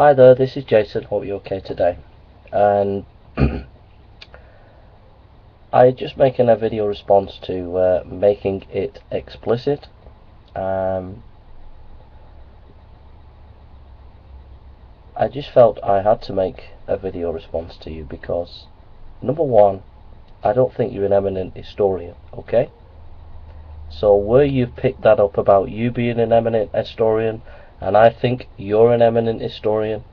Hi there, this is Jason. Hope you're okay today. And I'm just making a video response to making it explicit. I just felt I had to make a video response to you because, number one, I don't think you're an eminent historian, okay? So where you've picked that up about you being an eminent historian, and I think you're an eminent historian,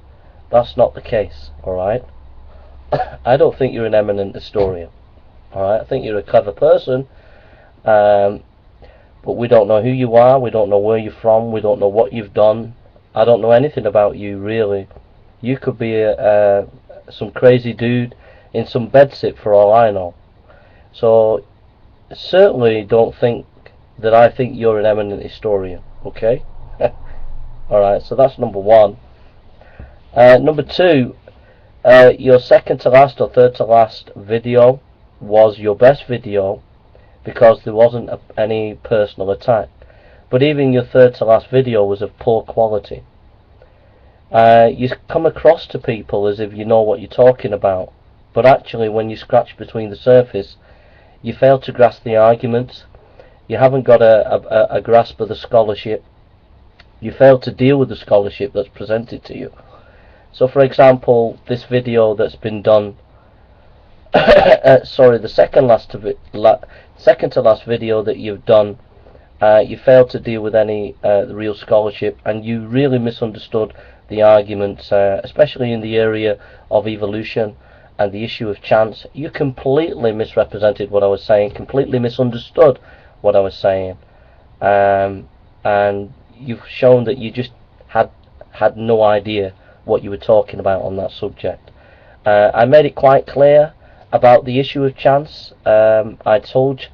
that's not the case, alright? I don't think you're an eminent historian, alright? I think you're a clever person, but we don't know who you are, we don't know where you're from, we don't know what you've done. I don't know anything about you, really. You could be some crazy dude in some bedsit for all I know. So certainly don't think that I think you're an eminent historian, okay? Alright, so that's number one. Number two, your second to last or third to last video was your best video because there wasn't any personal attack. But even your third to last video was of poor quality. You come across to people as if you know what you're talking about, but actually when you scratch between the surface, you fail to grasp the arguments. You haven't got a grasp of the scholarship. You fail to deal with the scholarship that's presented to you. So for example, this video that's been done, sorry, the second to last video that you've done, you failed to deal with any real scholarship, and you really misunderstood the arguments, especially in the area of evolution and the issue of chance. You completely misrepresented what I was saying, completely misunderstood what I was saying, and you've shown that you just had no idea what you were talking about on that subject. I made it quite clear about the issue of chance. I told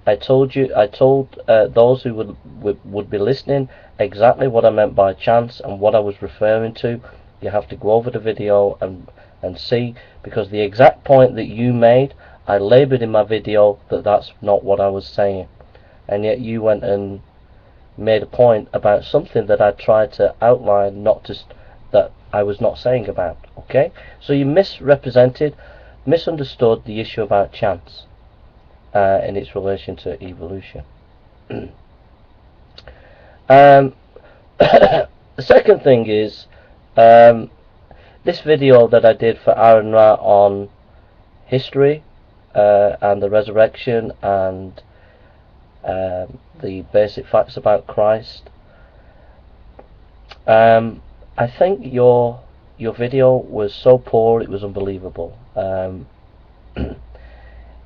those who would be listening exactly what I meant by chance and what I was referring to. You have to go over the video and see, because the exact point that you made, I laboured in my video that that's not what I was saying, and yet you went and made a point about something that I tried to outline, that I was not saying about. Okay, so you misunderstood the issue about chance in its relation to evolution. The second thing is this video that I did for Aaron Ra on history and the resurrection and the basic facts about Christ. I think your video was so poor it was unbelievable.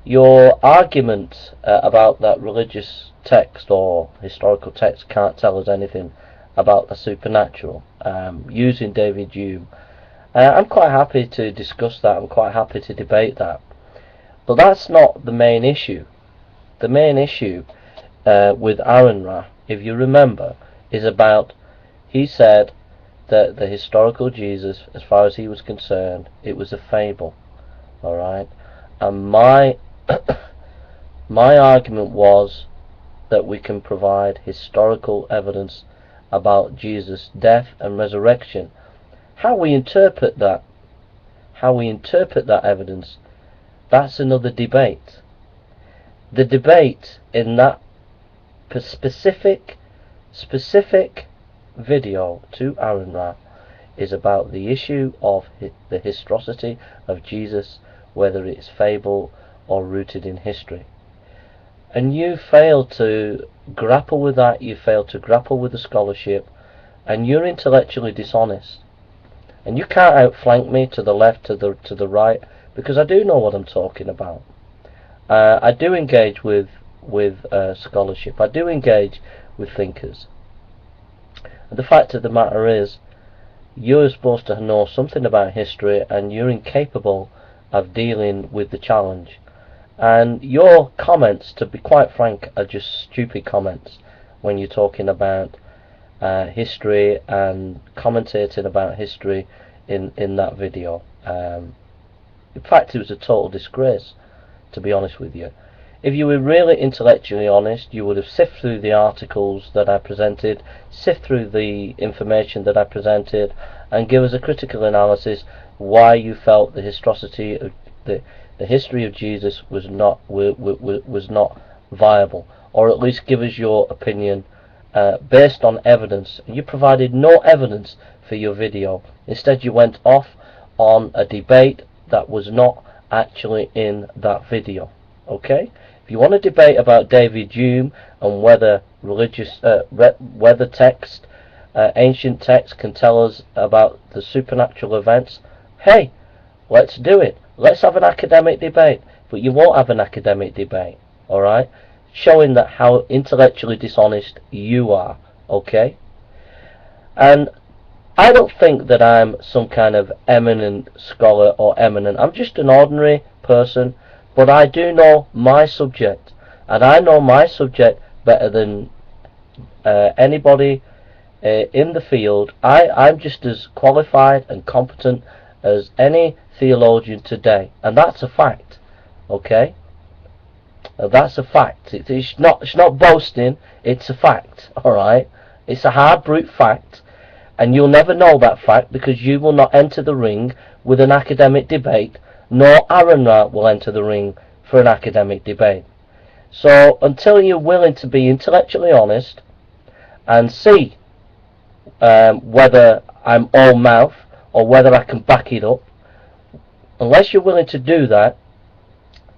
Your argument about that religious text or historical text can't tell us anything about the supernatural, using David Hume. I'm quite happy to discuss that, I'm quite happy to debate that, but that's not the main issue. The main issue with Aaron Ra, if you remember, is about, he said that the historical Jesus, as far as he was concerned, it was a fable. Alright, and my my argument was that we can provide historical evidence about Jesus' death and resurrection. How we interpret that evidence, that's another debate. The debate in that specific video to Aaron Ra is about the issue of the historicity of Jesus, whether it's fable or rooted in history. And you fail to grapple with that, you fail to grapple with the scholarship, and you're intellectually dishonest. And you can't outflank me to the left, to the right, because I do know what I'm talking about. I do engage with scholarship. I do engage with thinkers. And the fact of the matter is, you're supposed to know something about history, and you're incapable of dealing with the challenge. And your comments, to be quite frank, are just stupid comments when you're talking about history and commentating about history in that video. In fact, it was a total disgrace, to be honest with you. If you were really intellectually honest, you would have sifted through the articles that I presented, sift through the information that I presented, and give us a critical analysis why you felt the historicity of the history of Jesus was not viable, or at least give us your opinion based on evidence. You provided no evidence for your video. Instead, you went off on a debate that was not actually in that video. Okay? If you want to debate about David Hume and whether religious, whether text, ancient text can tell us about the supernatural events, hey, let's do it. Let's have an academic debate. But you won't have an academic debate, alright? Showing that how intellectually dishonest you are, okay? And I don't think that I'm some kind of eminent scholar or eminent. I'm just an ordinary person, but I do know my subject, and I know my subject better than anybody in the field. I'm just as qualified and competent as any theologian today, and that's a fact, okay? That's a fact. It's not boasting, it's a fact, alright? It's a hard brute fact, and you'll never know that fact because you will not enter the ring with an academic debate, nor Aaron Ra will enter the ring for an academic debate. So until you're willing to be intellectually honest and see whether I'm all mouth or whether I can back it up, unless you're willing to do that,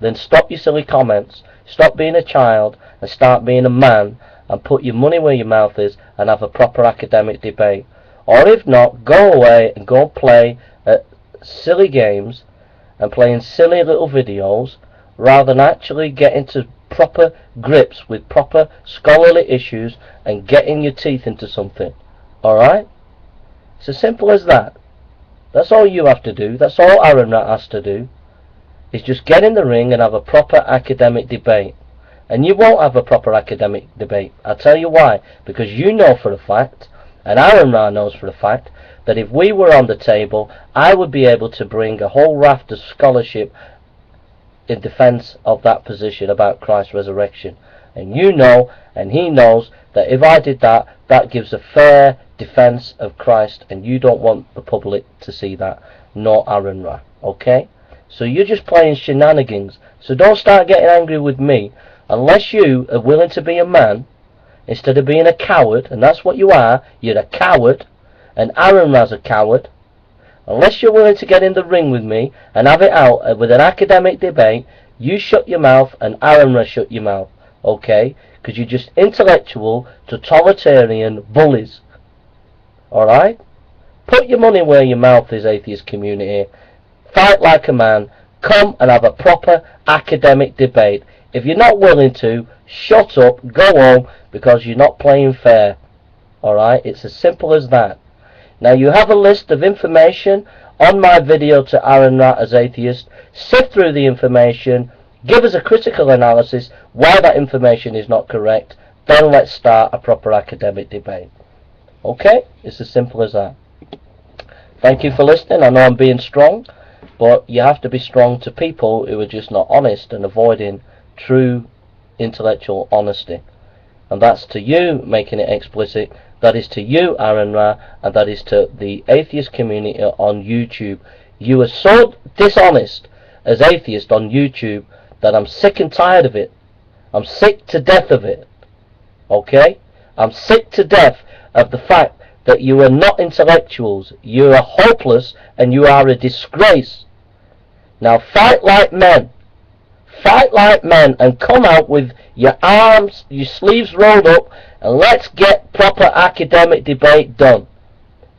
then stop your silly comments, stop being a child and start being a man, and put your money where your mouth is and have a proper academic debate. Or if not, go away and go play at silly games and playing silly little videos rather than actually get into proper grips with proper scholarly issues and getting your teeth into something. Alright? It's as simple as that. That's all you have to do. That's all Aaron Rat has to do. Is just get in the ring and have a proper academic debate. And you won't have a proper academic debate. I'll tell you why. Because you know for a fact, and Aaron Ra knows for a fact, that if we were on the table, I would be able to bring a whole raft of scholarship in defense of that position about Christ's resurrection. And you know, and he knows, that if I did that, that gives a fair defense of Christ, and you don't want the public to see that, nor Aaron Ra. Okay? So you're just playing shenanigans. So don't start getting angry with me unless you are willing to be a man instead of being a coward, and that's what you are. You're a coward, and Aaron Ra's a coward. Unless you're willing to get in the ring with me and have it out with an academic debate, you shut your mouth and Aaron Ra shut your mouth, okay? Because you're just intellectual, totalitarian bullies. Alright? Put your money where your mouth is, atheist community. Fight like a man. Come and have a proper academic debate. If you're not willing to, shut up, go home, because you're not playing fair. Alright? It's as simple as that. Now you have a list of information on my video to Aaron Ra as atheist. Sift through the information. Give us a critical analysis why that information is not correct. Then let's start a proper academic debate. Okay? It's as simple as that. Thank you for listening. I know I'm being strong, but you have to be strong to people who are just not honest and avoiding true intellectual honesty. And that's to you, making it explicit. That is to you, Aaron Ra, and that is to the atheist community on YouTube. You are so dishonest as atheists on YouTube that I'm sick and tired of it. I'm sick to death of it. Okay? I'm sick to death of the fact that you are not intellectuals. You are hopeless and you are a disgrace. Now fight like men. Fight like men and come out with your arms, your sleeves rolled up, and let's get proper academic debate done.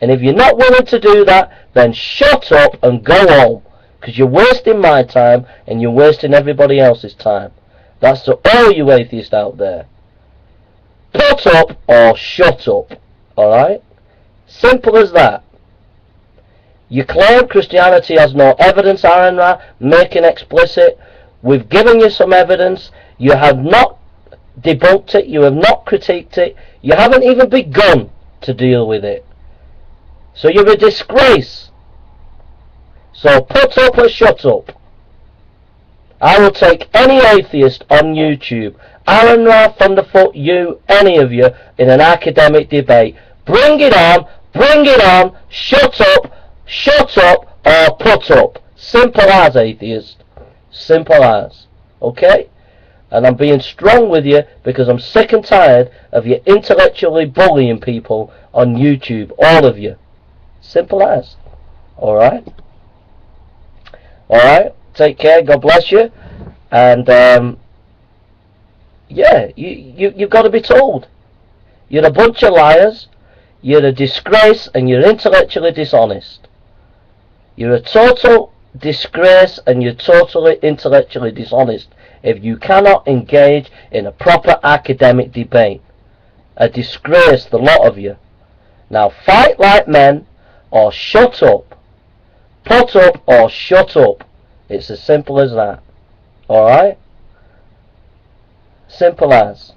And if you're not willing to do that, then shut up and go home, because you're wasting my time and you're wasting everybody else's time. That's to all you atheists out there. Put up or shut up. Alright? Simple as that. You claim Christianity has no evidence, Aaron Ra, making explicit. We've given you some evidence. You have not debunked it. You have not critiqued it. You haven't even begun to deal with it. So you're a disgrace. So put up or shut up. I will take any atheist on YouTube, Aaron Ralph Thunderfoot, you, any of you, in an academic debate. Bring it on, shut up, or put up. Simple as, atheist. Simple as. Okay? And I'm being strong with you because I'm sick and tired of you intellectually bullying people on YouTube. All of you. Simple as. Alright? Alright? Take care. God bless you. And, yeah, you've got to be told. You're a bunch of liars. You're a disgrace and you're intellectually dishonest. You're a total disgrace and you're totally intellectually dishonest if you cannot engage in a proper academic debate. A disgrace, the lot of you. Now fight like men or shut up. Put up or shut up. It's as simple as that. Alright? Simple as.